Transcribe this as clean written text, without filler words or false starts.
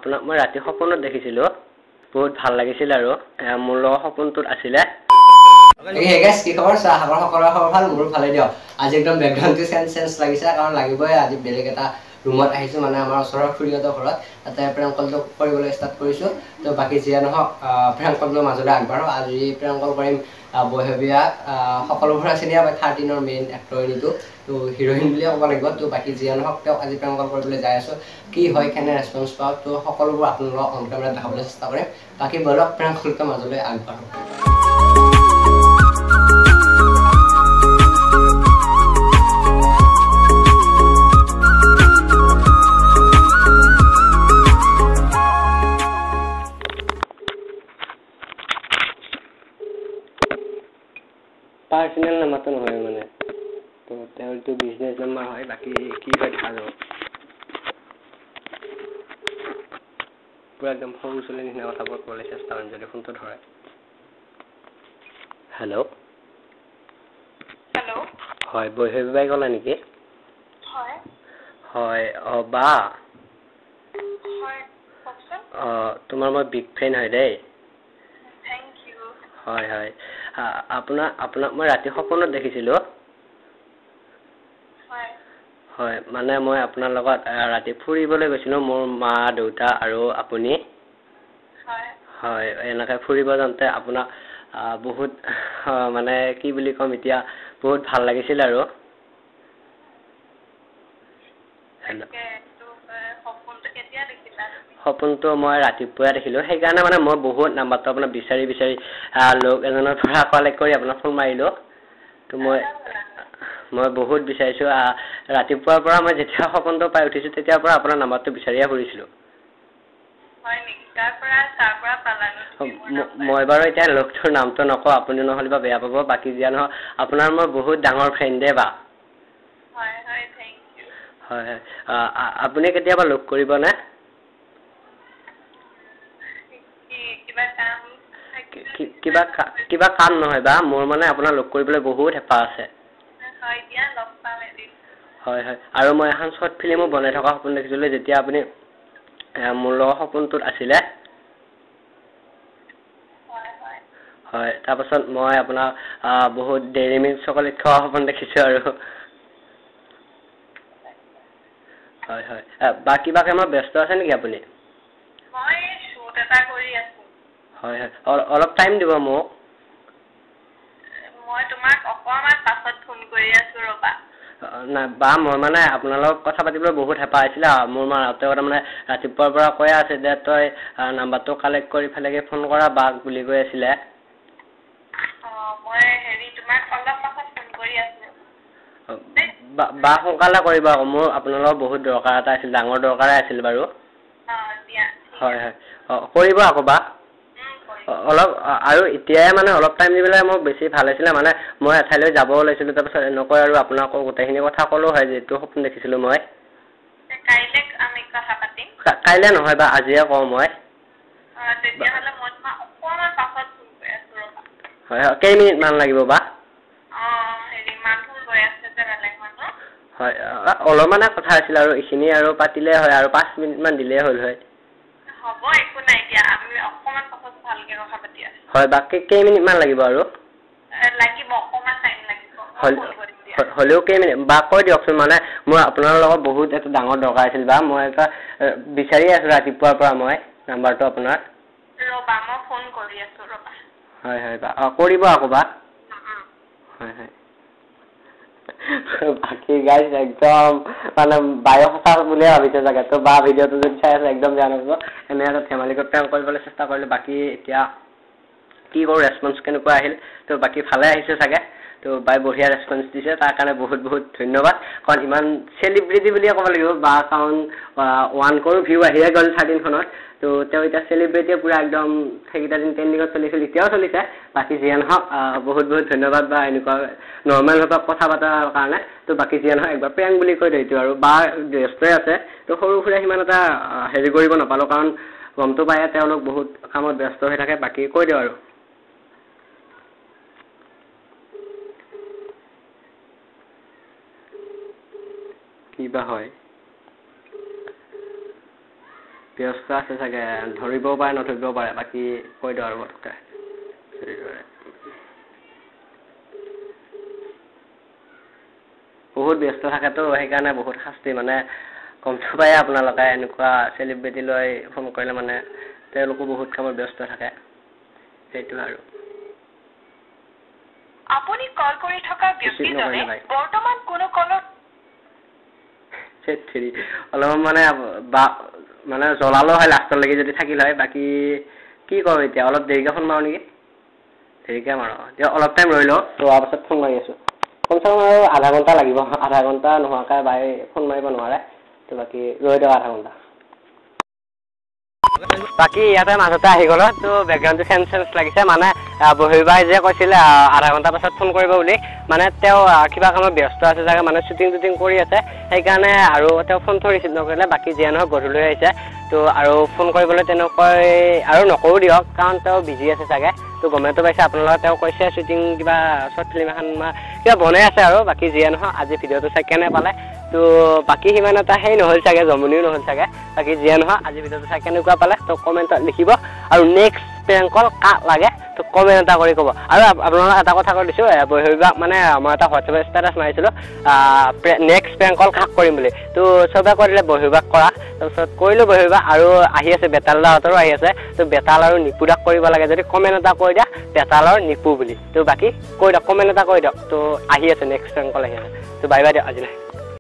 আপোনাক মই ৰাতি সপোনত দেখিছিলো বহুত ভাল লাগিছিল আৰু মোৰ লগত সপোনটোত আছিলে Hey guys, কি খবৰ সা আমাৰ সকলোৰে খবৰ ভাল মোৰ ভালে দিও আজি একদম ব্যাকগ্ৰাউণ্ডটো সেন্স লাগিছে কাৰণ লাগিবই আজি বেলেগ এটা ৰুমত আহিছো মানে আমাৰ ওচৰৰ খুৰিহঁতৰ ঘৰত তাতে প্ৰেংকলটো কৰিবলৈ ষ্টাৰ্ট কৰিছো তো বাকি জিয়া নহক প্ৰেংকলটো মাজলৈ আগবাঢ়ো আজি প্ৰেংকল কৰিম বহেবিয়া সকলোবোৰ আছে নিয়া 13 ৰ মেইন এক্টৰ নিটো তো হিৰোইন বুলি ক'ব লাগিব তো বাকি জিয়া নহক তেওঁ আজি প্ৰেংকল কৰিবলৈ যাই আছো কি হয় কেনে ৰেসপন্স পাও তো সকলোবোৰ আপোনালোকক অন কেমেৰাত দেখাবলৈ চেষ্টা কৰিম বাকি বলক প্ৰেংকলটো মাজলৈ আগবাঢ়ো পাৰ্সোনেল নামটো নহয় মানে তো তেওঁটো বিজনেছ নাম্বাৰ হয় বাকি কি হয় দেখা যাব পুৰা একদম সৰু চলি নিচিনা কথাবোৰ ক'বলৈ চেষ্টা কৰিম যদি ফোনটো ধৰে হেল্ল' হয় বহেবি বাই ক'লা নেকি হয় বা হয় কওকচোন তোমাৰ মই বিগ ফ্ৰেণ্ড হয় দেই থ্যাংক ইউ হয় হয় আপোনাক মই ৰাতি সপোনত দেখিছিলো হয় হয় মানে মই আপোনাৰ লগত ৰাতি ফুৰিবলৈ গৈছিলো মোৰ মা দেউতা আৰু আপুনি হয় হয় এনেকৈ ফুৰিব যাওঁতে আপোনাক বহুত মানে কি বুলি ক'ম এতিয়া বহুত ভাল লাগিছিল আৰু সপোনটো মই ৰাতিপুৱা দেখিলো সেইকাৰণে মানে মই বহুত নাম্বাৰটো আপোনাক বিচাৰি লোক এজনৰ পৰা কালেক্ট কৰি আপোনাক ফোন মাৰিলো তো মই বহুত বিচাৰিছো ৰাতিপুৱাৰ পৰা মই যেতিয়া সপোনটো পাই উঠিছো তেতিয়াৰ পৰা আপোনাৰ নাম্বাৰটো বিচাৰিয়ে ফুৰিছিলো হয় নেকি তাৰ পৰা পালানো মই বাৰু এতিয়া লোকটোৰ নামটো নকওঁ আপুনি নহলে বা বেয়া পাব বাকি জিয়া নহয় আপোনাৰ মই বহুত ডাঙৰ ফ্ৰেণ্ড দে বা হয় হয় থ্যাংক ইউ হয় আপুনি কেতিয়াবা লগ কৰিব নে কিবা কাম নহয় বা মোৰ মানে আপোনাৰ লগ কৰিবলৈ বহুত হেঁপাহ আছে হয় দিয়া লগ পাম এদিন হয় হয় আৰু মই এখন শৰ্ট ফিল্মো বনাই থকা সপোন দেখিছিলো যেতিয়া আপুনি মোৰ লগত সপোনটোত আছিলে হয় তাৰপাছত মই আপোনাৰ বহুত ডেইৰী মিল্ক চকলেট খোৱা সপোন দেখিছো আৰু হয় হয় বাকি মই ব্যস্ত আছে নেকি আপুনি মই শুট এটা কৰি আছো হয় হয় অলপ টাইম দিব মোক মই তোমাক অকমান পাছত ফোন কৰি আছো ৰবা নাই বা মই মানে আপোনাৰ লগত কথা পাতিবলৈ বহুত হেঁপাহ আছিলে মোৰ মাহঁতে মানে ৰাতিপুৱাৰ পৰা কৈ আছে যে তই নাম্বাৰটো কালেক্ট কৰি ফেলেগে ফোন কৰা বাক বুলি কৈ আছিলে মই তোমাক অলপ পাছত ফোন কৰি আছো বা সোনকালে কৰিবা আকৌ মোৰ আপোনাৰ লগত বহুত দৰকাৰ এটা আছিল ডাঙৰ দৰকাৰে আছিল বাৰু দিয়া হয় হয় কৰিব আকৌ বা অলপ আৰু এতিয়াই মানে অলপ টাইম দি পেলাই মোক বেছি ভাল হৈছিলে মানে মই এঠাইলৈ যাব ওলাইছিলো তাৰপিছত এনেকৈ আৰু আপোনাক গোটেইখিনি কথা ক'লো হয় যিটো সপোন দেখিছিলো মই কাইলে আমি কথা পাতিম কাইলে নহয় বা আজিয়ে কওঁ মই তেতিয়াহ'লে মই তোমাক অকমান পাছত ফোন কৰি আছো ৰবা হয় হয় কেইমিনিট মান লাগিব বা মানুহ গৈ আছে যে বেলেগ মানুহ হয় অলপমানে কথা আছিল আৰু এইখিনি আৰু পাতিলে হয় আৰু 5 মিনিট মান দিলেই হ'ল হয় হ'ব একো নাই দিয়া আমি অকমান পাছত ভালকে কথা পাতি আছো হয় বাকি কেইমিনিট মান লাগিব আৰু লাগিব অকমান টাইম লাগিব হলেও কেইমিনিট বা কৈ দিয়কচোন মানে মই আপোনাৰ লগত বহুত এটা ডাঙৰ দৰকাৰ আছিল বা মই এটা বিচাৰি আছো ৰাতিপুৱাৰ পৰা মই নাম্বাৰটো আপোনাৰ ৰবা মই ফোন কৰি আছো ৰবা হয় হয় বা কৰিব আকৌ বা হয় হয় বাকি গাইজ একদম মানে বায়ু সঁচা বুলিয়ে ভাবিছে চাগে তো বা ভিডিঅ'টো যদি চাই আছে একদম বেয়া নাপাব এনে এটা ধেমালি কৰিবলৈ চেষ্টা কৰিলো বাকি এতিয়া কি কৰো ৰেছপন্স কেনেকুৱা আহিল তো বাকি ভালে আহিছে চাগে তো বাই বঢ়িয়া ৰেছপন্স দিছে তাৰ কাৰণে বহুত বহুত ধন্যবাদ কাৰণ ইমান চেলিব্ৰিটি বুলিয়ে ক'ব লাগিব বা কাৰণ 1 crore ভিউ আহিয়ে গ'ল 13 খনত তো তেওঁ এতিয়া চেলিব্ৰিটিয়ে পুৰা একদম সেইকেইটা দিন ট্ৰেণ্ডিঙত চলিছিল এতিয়াও চলিছে বাকি জিয়া নহওক বহুত বহুত ধন্যবাদ বা এনেকুৱা নৰ্মেল ভাৱে কথা পতাৰ কাৰণে তো বাকি জিয়া নহওক একবাৰ প্ৰেংক বুলি কৈ দিছো আৰু বা ব্যস্তই আছে তো সৰু সুৰা সিমান এটা হেৰি কৰিব নাপালো কাৰণ গমটো পায়ে তেওঁলোক বহুত কামত ব্যস্ত হৈ থাকে বাকি কৈ দিও আৰু কিবা হয় ব্যস্ত আছে চাগে ধৰিবও পাৰে নধৰিবও পাৰে বাকী কৈ দিওঁ আৰু পটককৈ বহুত ব্যস্ত থাকেতো সেইকাৰণে বহুত শাস্তি মানে গমটো পায় আপোনালোকে এনেকুৱা চেলিব্ৰিটি লৈ ফোন কৰিলে মানে তেওঁলোকো বহুত কামত ব্যস্ত থাকে সেইটো আৰু আপুনি কল কৰি থকা ব্যক্তিজনে বৰ্তমান কোনো কলত অলপমান মানে জ্বলালো হয় লাষ্টলৈকে যদি থাকিল হয় বাকী কি কৰোঁ এতিয়া অলপ দেৰিকৈ ফোন মাৰোঁ নেকি দেৰিকৈ মাৰোঁ এতিয়া অলপ টাইম ৰৈ লওঁ ৰোৱাৰ পাছত ফোন মাৰি আছোঁ কমচে কম আৰু আধা ঘণ্টা লাগিব আধা ঘণ্টা নোহোৱাকৈ বাই ফোন মাৰিব নোৱাৰে তো বাকী ৰৈ দিওঁ আধা ঘণ্টা বাকী ইয়াতে মাজতে আহি গ'লো তো বেকগ্ৰাউণ্ডটো চেঞ্জ লাগিছে মানে বহিবাই যে কৈছিলে আধা ঘণ্টা পাছত ফোন কৰিব বুলি মানে তেওঁ কিবা কামত ব্যস্ত আছে চাগে মানে শ্বুটিং কৰি আছে সেইকাৰণে আৰু তেওঁ ফোন ৰিচিভ নকৰিলে বাকী যিয়ে নহওক গধূলি আহিছে তো আৰু ফোন কৰিবলৈ তেনেকৈ আৰু নকৰোঁ দিয়ক কাৰণ তেওঁ বিজি আছে চাগে তো গমেইতো পাইছে আপোনালোকে তেওঁ কৈছে শ্বুটিং কিবা শ্বৰ্ট ফিল্ম এখন কিবা বনাই আছে আৰু বাকী যিয়ে নহওক আজি ভিডিঅ'টো চাই কেনে পালে তো বাকী সিমান এটা সেই নহ'ল চাগে জমনিও নহ'ল চাগে বাকী যিয়ে নহওক আজি ভিডিঅ'টো চাই কেনেকুৱা পালে তো কমেণ্টত লিখিব আৰু নেক্সট প্ৰেংক কল কাক লাগে তো কমেণ্ট এটা কৰি ক'ব আৰু আপোনালোকক এটা কথা কৈ দিছোঁ বহিবাক মানে মই এটা হোৱাটছএপত ষ্টেটাছ মাৰিছিলোঁ নেক্সট প্ৰেংক কল কাক কৰিম বুলি তো চবে কৈ দিলে বহিবাক কৰা তাৰপিছত কৰিলোঁ বহিবা আৰু আহি আছে বেতাল দাহঁতৰো আহি আছে তো বেতাল আৰু নিপুদাক কৰিব লাগে যদি কমেণ্ট এটা কৈ দিয়া বেতালৰ নিপু বুলি তো বাকী কৈ দিয়ক কমেণ্ট এটা কৈ দিয়ক তো আহি আছে নেক্সট প্ৰেংক কল আহি আছে তো বাই বাই দিয়ক আজিলৈ